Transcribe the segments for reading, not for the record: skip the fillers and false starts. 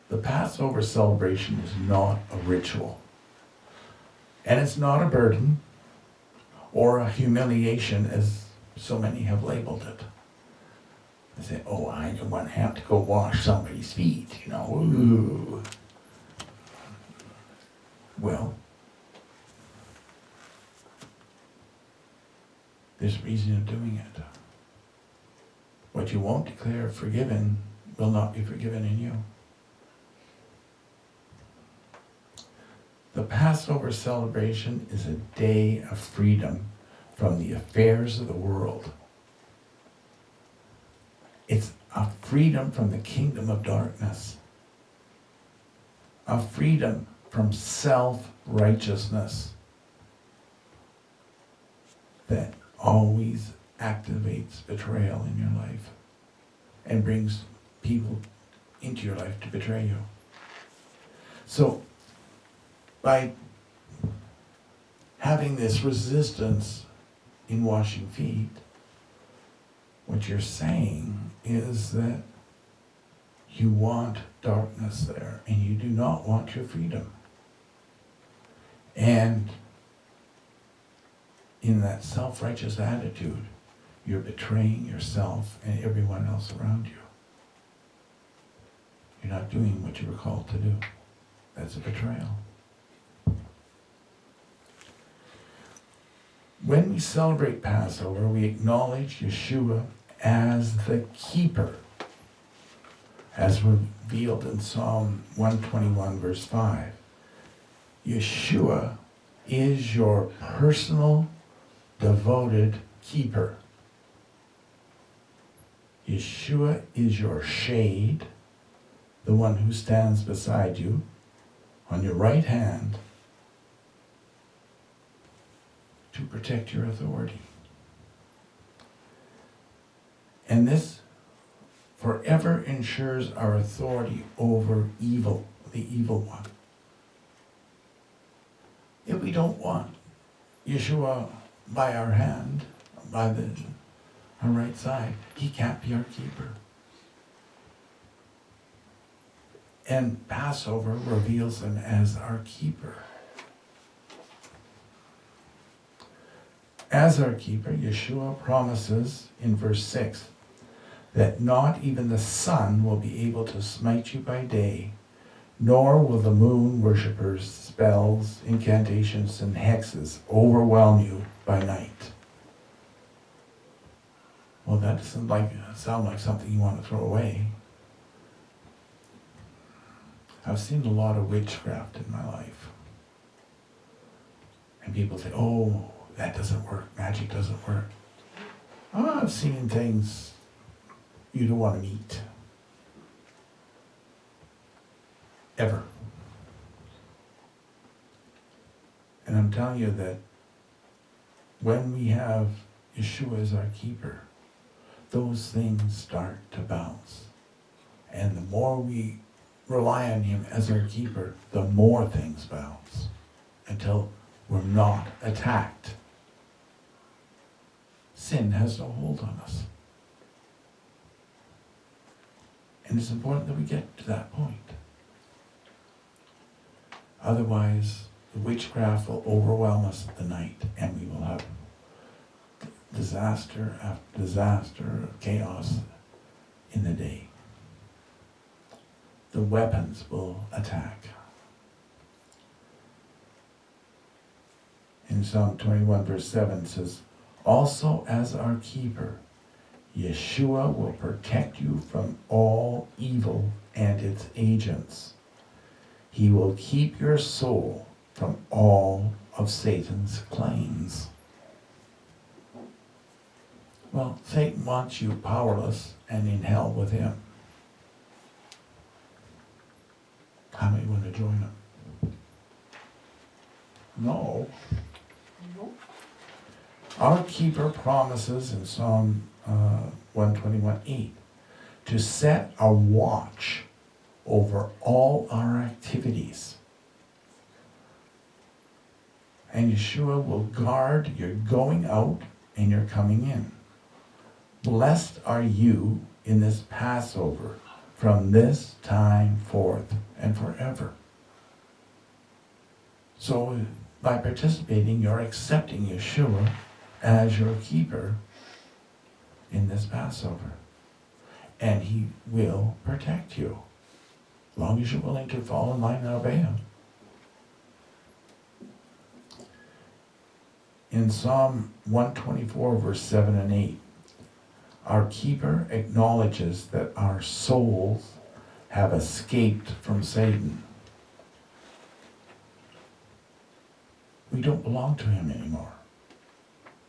The Passover celebration is not a ritual. And it's not a burden or a humiliation as so many have labeled it. They say, oh, I don't want to have to go wash somebody's feet, you know. Ooh. Well, there's a reason of doing it. What you won't declare forgiven will not be forgiven in you. The Passover celebration is a day of freedom from the affairs of the world. It's a freedom from the kingdom of darkness. A freedom from self-righteousness that always activates betrayal in your life and brings people into your life to betray you. So, by having this resistance in washing feet, what you're saying is that you want darkness there and you do not want your freedom. And in that self-righteous attitude, you're betraying yourself and everyone else around you. You're not doing what you were called to do. That's a betrayal. When we celebrate Passover, we acknowledge Yeshua as the keeper, as revealed in Psalm 121, verse 5. Yeshua is your personal, devoted keeper. Yeshua is your shade, the one who stands beside you on your right hand to protect your authority. And this forever ensures our authority over evil, the evil one. If we don't want Yeshua by our hand, by our right side, he can't be our keeper. And Passover reveals him as our keeper. As our keeper, Yeshua promises in verse 6 that not even the sun will be able to smite you by day, nor will the moon worshippers' spells, incantations, and hexes overwhelm you by night. Well, that doesn't sound like something you want to throw away. I've seen a lot of witchcraft in my life. And people say, oh, that doesn't work, magic doesn't work. Oh, I've seen things you don't want to meet. Ever. And I'm telling you that when we have Yeshua as our keeper, those things start to bounce. And the more we rely on him as our keeper, the more things bounce until we're not attacked. Sin has no hold on us. And it's important that we get to that point. Otherwise, the witchcraft will overwhelm us at the night, and we will have disaster after disaster, chaos in the day. The weapons will attack. In Psalm 21, verse 7 says, also as our keeper, Yeshua will protect you from all evil and its agents. He will keep your soul from all of Satan's claims. Well, Satan wants you powerless and in hell with him. How many want to join him? No. Our keeper promises in Psalm 121:8 to set a watch over all our activities. And Yeshua will guard your going out and your coming in. Blessed are you in this Passover, from this time forth and forever. So by participating, you're accepting Yeshua as your keeper in this Passover. And he will protect you, as long as you're willing to fall in line and obey him. In Psalm 124, verse 7 and 8, our keeper acknowledges that our souls have escaped from Satan. We don't belong to him anymore.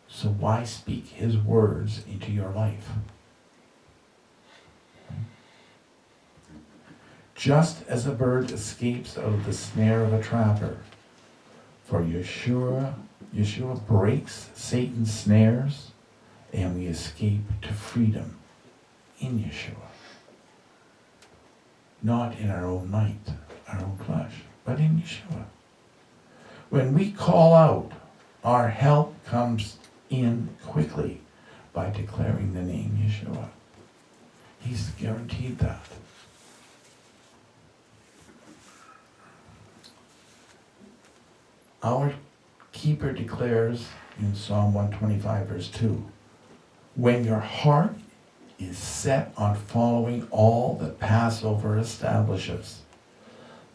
So why speak his words into your life? Just as a bird escapes out of the snare of a trapper, for Yeshua breaks Satan's snares, and we escape to freedom in Yeshua. Not in our own might, our own flesh, but in Yeshua. When we call out, our help comes in quickly by declaring the name Yeshua. He's guaranteed that. Our keeper declares in Psalm 125, verse 2, when your heart is set on following all that Passover establishes,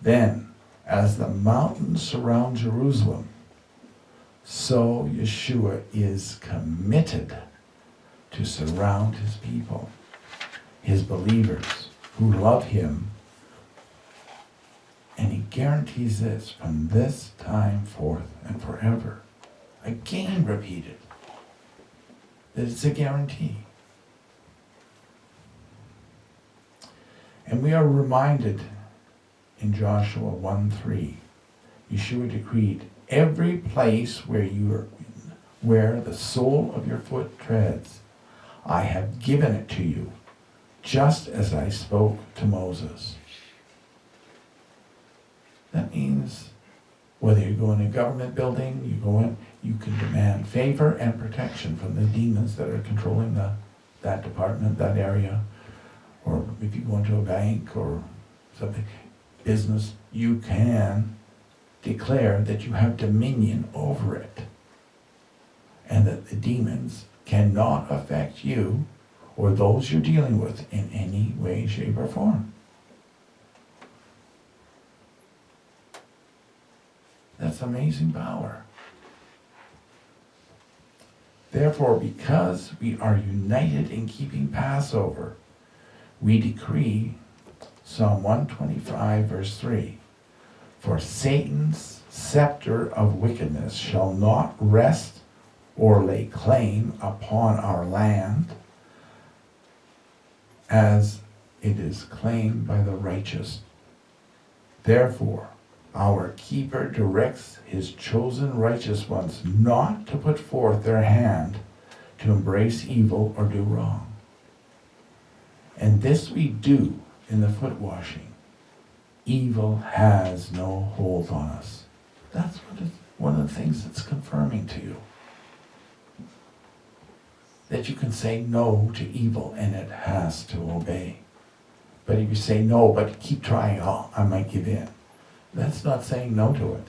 then, as the mountains surround Jerusalem, so Yeshua is committed to surround his people, his believers who love him. And he guarantees this from this time forth and forever. Again repeated. That it's a guarantee. And we are reminded in Joshua 1:3, Yeshua decreed, every place where the sole of your foot treads, I have given it to you, just as I spoke to Moses. That means whether you go in a government building, you can demand favor and protection from the demons that are controlling that department, that area. Or if you go into a bank or something, business, you can declare that you have dominion over it. And that the demons cannot affect you or those you're dealing with in any way, shape, or form. That's amazing power. Therefore, because we are united in keeping Passover, we decree Psalm 125, verse 3, for Satan's scepter of wickedness shall not rest or lay claim upon our land, as it is claimed by the righteous. Therefore, our keeper directs his chosen righteous ones not to put forth their hand to embrace evil or do wrong. And this we do in the foot washing. Evil has no hold on us. That's one of the things that's confirming to you. That you can say no to evil and it has to obey. But if you say no, but keep trying, I might give in. That's not saying no to it.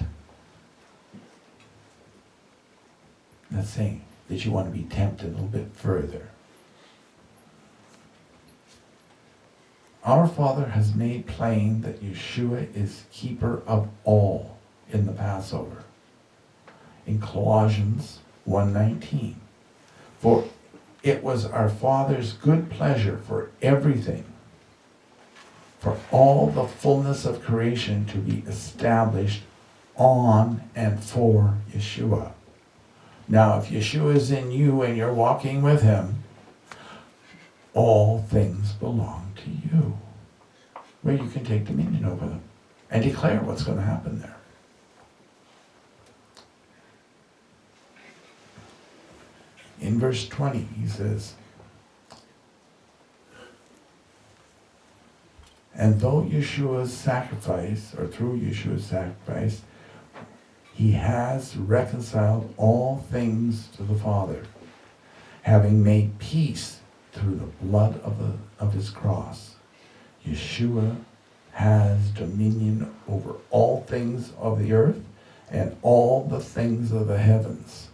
That's saying that you want to be tempted a little bit further. Our Father has made plain that Yeshua is keeper of all in the Passover. In Colossians 1:19, for it was our Father's good pleasure for everything, for all the fullness of creation to be established on and for Yeshua. Now, if Yeshua is in you and you're walking with him, all things belong to you, where you can take dominion over them and declare what's going to happen there. In verse 20, he says, and though Yeshua's sacrifice, or through Yeshua's sacrifice, he has reconciled all things to the Father, having made peace through the blood of his cross. Yeshua has dominion over all things of the earth and all the things of the heavens.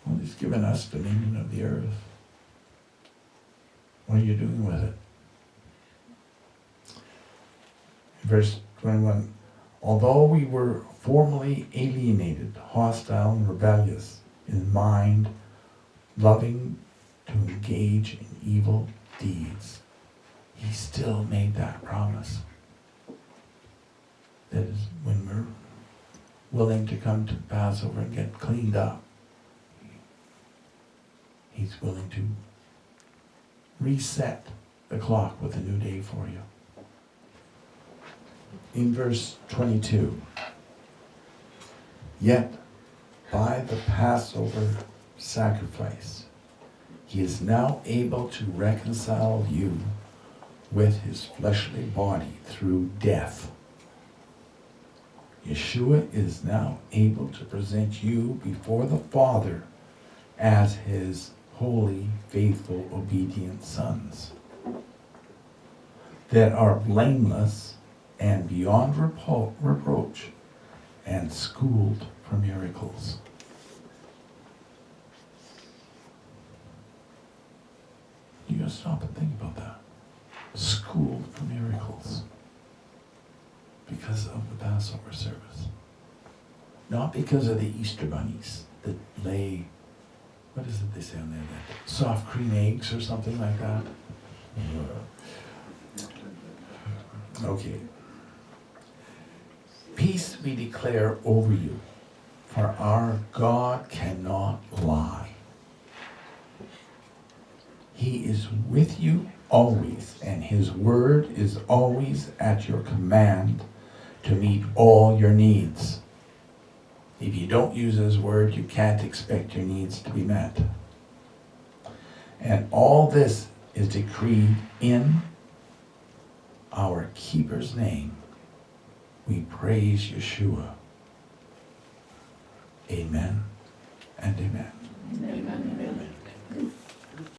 Well, he's given us dominion of the earth. What are you doing with it? Verse 21, although we were formerly alienated, hostile, and rebellious in mind, loving to engage in evil deeds, he still made that promise. That is, when we're willing to come to Passover and get cleaned up, he's willing to reset the clock with a new day for you. In verse 22, yet by the Passover sacrifice, he is now able to reconcile you with his fleshly body through death. Yeshua is now able to present you before the Father as his holy, faithful, obedient sons that are blameless and beyond reproach and schooled for miracles. You gotta stop and think about that. Schooled for miracles because of the Passover service. Not because of the Easter bunnies that lay, what is it they say on there? That soft cream eggs or something like that. Okay. Peace we declare over you, for our God cannot lie. He is with you always, and his word is always at your command to meet all your needs. If you don't use his word, you can't expect your needs to be met. And all this is decreed in our keeper's name. We praise Yeshua. Amen and amen. Amen. Amen.